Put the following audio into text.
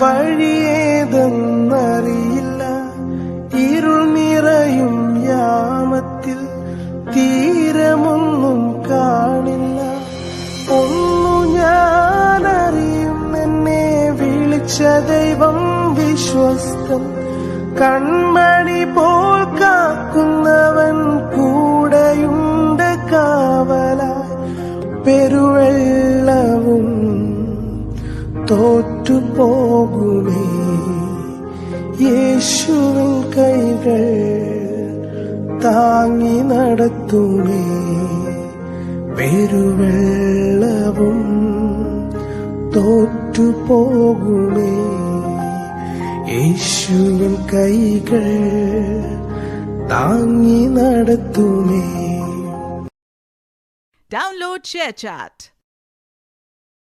വഴിയേതെന്നറിയില്ല, ഇരുൾ നിറയും യാമത്തിൽ തീരമൊന്നും കാണില്ല. ഒന്നു ഞാനറിയും, എന്നെ വിളിച്ച ദൈവം വിശ്വസ്തൻ. കൺമണി പോൽ കാക്കുന്നവൻ കൂടെയുണ്ട് കാവലായി. പെരുവെള്ളവും തോറ്റുപോകുമേ, യേശുവിൻ കൈകൾ താങ്ങി നടത്തുമേ. പെരുവെള്ളവും തോറ്റുപോകുമേ, യേശുവിൻ കൈകൾ താങ്ങി നടത്തുമേ. Download ShareChat.